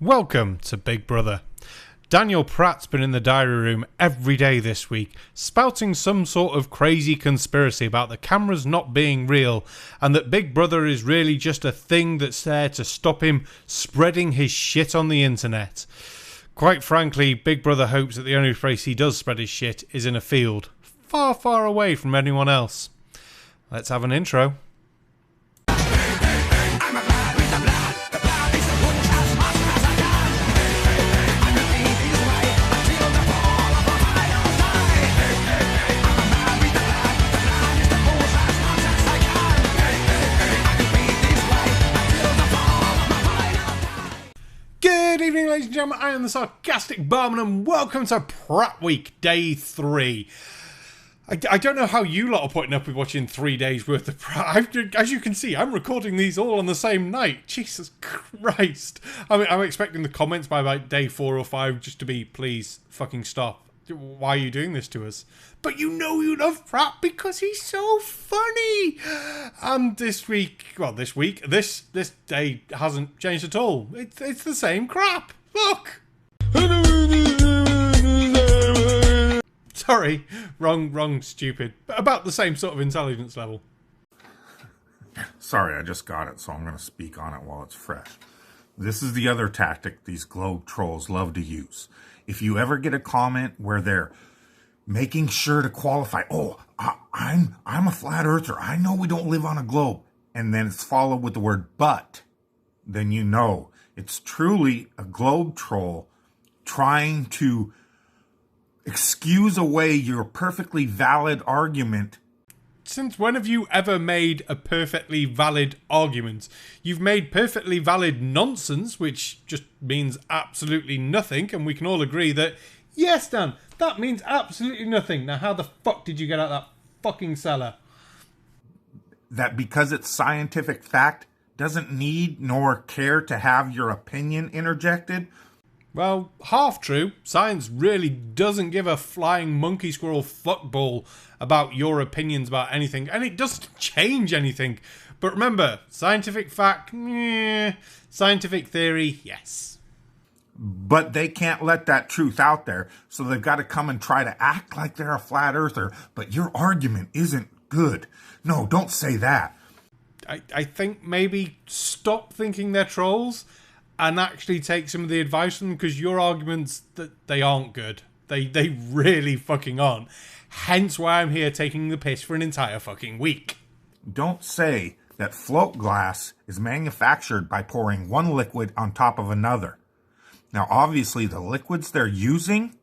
Welcome to Big Brother. Daniel Pratt's been in the diary room every day this week, spouting some sort of crazy conspiracy about the cameras not being real and that Big Brother is really just a thing that's there to stop him spreading his shit on the internet. Quite frankly, Big Brother hopes that the only place he does spread his shit is in a field, far, far away from anyone else. Let's have an intro. Good evening, ladies and gentlemen. I am the sarcastic barman, and welcome to Pratt Week, Day 3. I don't know how you lot are putting up with watching 3 days worth of Pratt. As you can see, I'm recording these all on the same night. Jesus Christ. I mean, I'm expecting the comments by like day 4 or 5 just to be, please, fucking stop. Why are you doing this to us? But you know you love Pratt because he's so funny. And this day hasn't changed at all. It's the same crap. Look. Sorry, wrong, stupid. But about the same sort of intelligence level. Sorry, I just got it, so I'm going to speak on it while it's fresh. This is the other tactic these globe trolls love to use. If you ever get a comment where they're making sure to qualify, I'm a flat earther, I know we don't live on a globe, and then it's followed with the word but, then you know it's truly a globe troll trying to excuse away your perfectly valid argument. Since when have you ever made a perfectly valid argument? You've made perfectly valid nonsense, which just means absolutely nothing, and we can all agree that, yes, Dan, that means absolutely nothing. Now, how the fuck did you get out of that fucking cellar? That because it's scientific fact doesn't need nor care to have your opinion interjected? Well, half true. Science really doesn't give a flying monkey squirrel fuckball about your opinions about anything, and it doesn't change anything. But remember, scientific fact, scientific theory, yes. But they can't let that truth out there, so they've got to come and try to act like they're a flat earther, but your argument isn't good. No, don't say that. I think maybe stop thinking they're trolls and actually take some of the advice from them, because your arguments, that they aren't good. They really fucking aren't. Hence why I'm here taking the piss for an entire fucking week. Don't say that float glass is manufactured by pouring one liquid on top of another. Now, obviously, the liquids they're using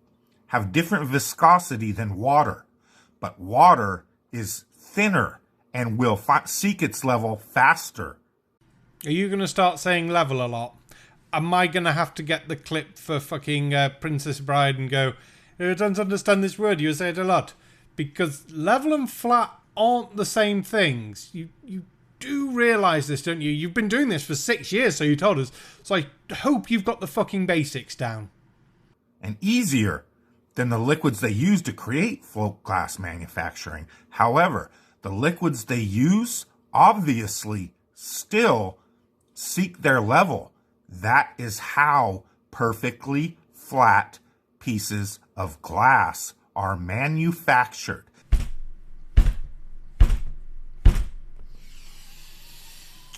have different viscosity than water, but water is thinner and will seek its level faster. Are you going to start saying level a lot? Am I going to have to get the clip for fucking Princess Bride and go, I don't understand this word, you say it a lot? Because level and flat aren't the same things. You do realise this, don't you? You've been doing this for 6 years, so you told us. So I hope you've got the fucking basics down. And easier than the liquids they use to create float glass manufacturing. However, the liquids they use obviously still seek their level. That is how perfectly flat pieces of glass are manufactured.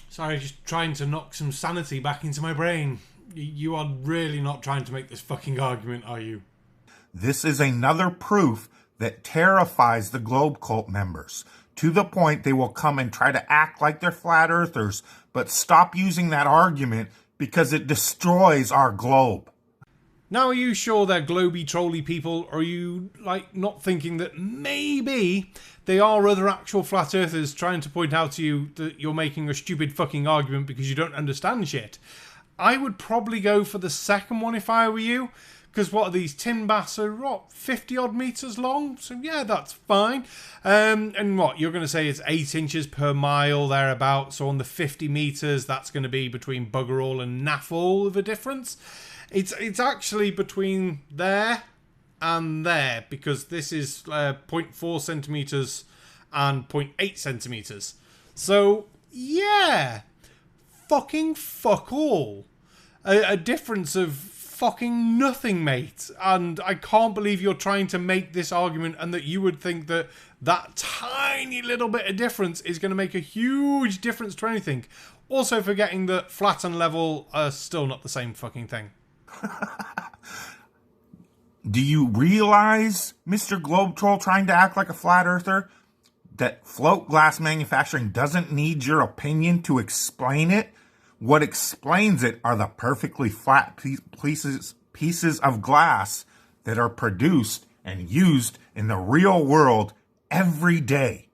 Sorry, just trying to knock some sanity back into my brain. You are really not trying to make this fucking argument, are you? This is another proof that terrifies the Globe Cult members, to the point they will come and try to act like they're flat earthers, but stop using that argument because it destroys our globe. Now, are you sure they're globy trolly people, or are you, not thinking that maybe they are other actual flat earthers trying to point out to you that you're making a stupid fucking argument because you don't understand shit? I would probably go for the second one if I were you, because what are these tin baths are, 50 odd meters long? So yeah, that's fine. And what, you're going to say it's 8 inches per mile thereabouts, so on the 50 meters, that's going to be between bugger all and naff all of a difference. It's actually between there and there, because this is 0.4 centimeters and 0.8 centimeters. So yeah, fucking fuck all. A difference of fucking nothing, mate. And I can't believe you're trying to make this argument and that you would think that that tiny little bit of difference is going to make a huge difference to anything. Also forgetting that flat and level are still not the same fucking thing. Do you realize, Mr. Globetroll trying to act like a flat earther, that float glass manufacturing doesn't need your opinion to explain it? What explains it are the perfectly flat pieces of glass that are produced and used in the real world every day.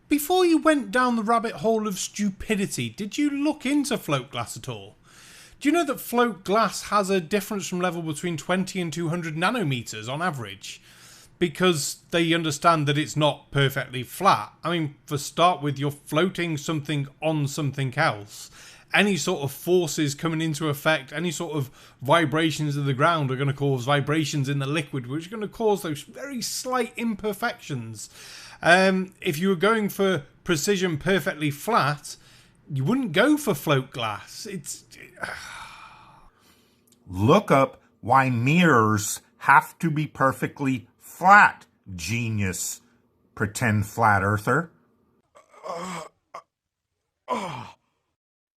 Before you went down the rabbit hole of stupidity, did you look into float glass at all? Do you know that float glass has a difference from level between 20 and 200 nanometers on average? Because they understand that it's not perfectly flat. I mean, for start with, you're floating something on something else. Any sort of forces coming into effect, any sort of vibrations of the ground are going to cause vibrations in the liquid, which are going to cause those very slight imperfections. If you were going for precision perfectly flat, you wouldn't go for float glass. Look up why mirrors have to be perfectly flat, genius. Pretend flat earther.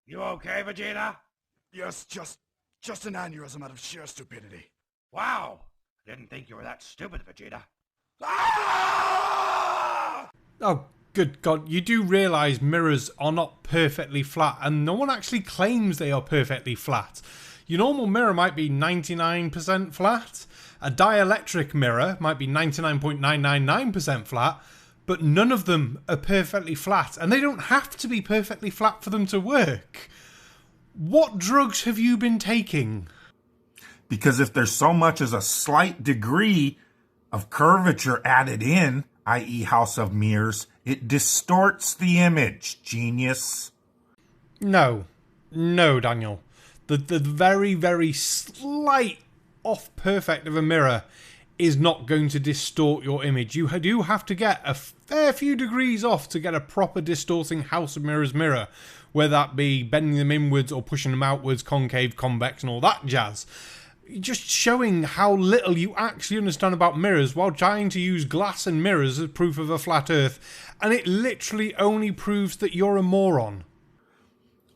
You okay, Vegeta? Yes, just an aneurysm out of sheer stupidity. Wow. I didn't think you were that stupid, Vegeta. Ah! Oh, good God. You do realise mirrors are not perfectly flat, and no one actually claims they are perfectly flat. Your normal mirror might be 99% flat. A dielectric mirror might be 99.999% flat, but none of them are perfectly flat, and they don't have to be perfectly flat for them to work. What drugs have you been taking? Because if there's so much as a slight degree of curvature added in, i.e. House of Mirrors, it distorts the image, genius. No, Daniel. The very, very slight off-perfect of a mirror is not going to distort your image. You do have to get a fair few degrees off to get a proper distorting House of Mirrors mirror, whether that be bending them inwards or pushing them outwards, concave, convex, and all that jazz. Just showing how little you actually understand about mirrors while trying to use glass and mirrors as proof of a flat earth, and it literally only proves that you're a moron.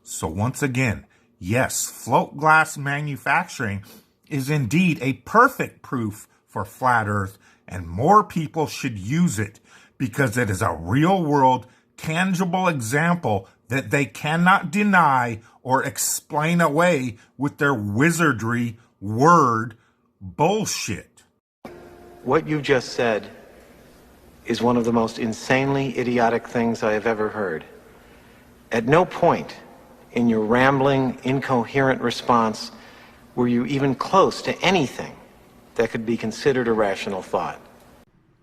So once again, yes, float glass manufacturing is indeed a perfect proof for flat earth, and more people should use it because it is a real world, tangible example that they cannot deny or explain away with their wizardry word bullshit. What you just said is one of the most insanely idiotic things I have ever heard. At no point in your rambling, incoherent response were you even close to anything that could be considered a rational thought.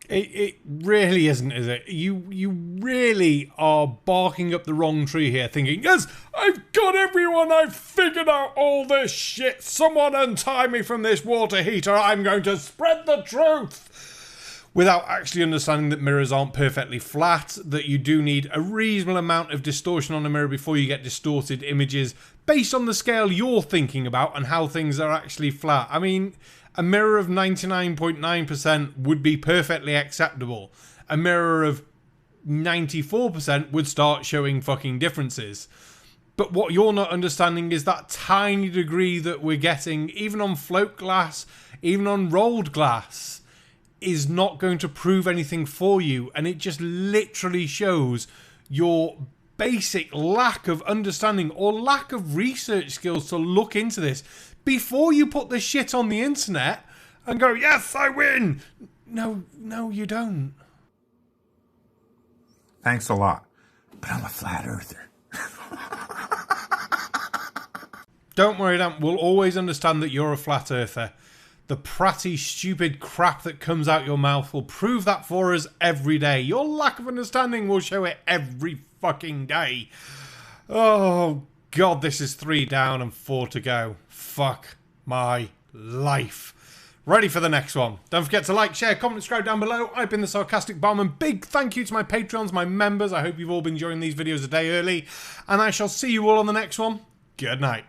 It really isn't, is it? You really are barking up the wrong tree here, thinking, yes, I've got everyone, I've figured out all this shit, someone untie me from this water heater, I'm going to spread the truth! Without actually understanding that mirrors aren't perfectly flat, that you do need a reasonable amount of distortion on a mirror before you get distorted images, based on the scale you're thinking about and how things are actually flat. I mean, a mirror of 99.9% would be perfectly acceptable. A mirror of 94% would start showing fucking differences. But what you're not understanding is that tiny degree that we're getting, even on float glass, even on rolled glass, is not going to prove anything for you. And it just literally shows your basic lack of understanding or lack of research skills to look into this before you put this shit on the internet and go, yes, I win. No, you don't. Thanks a lot. But I'm a flat earther. Don't worry, Dan. We'll always understand that you're a flat earther. The pratty, stupid crap that comes out your mouth will prove that for us every day. Your lack of understanding will show it every fucking day. Oh, God, this is 3 down and 4 to go. Fuck my life. Ready for the next one. Don't forget to like, share, comment, subscribe down below. I've been the Sarcastic Barman. Big thank you to my Patreons, my members. I hope you've all been enjoying these videos a day early. And I shall see you all on the next one. Good night.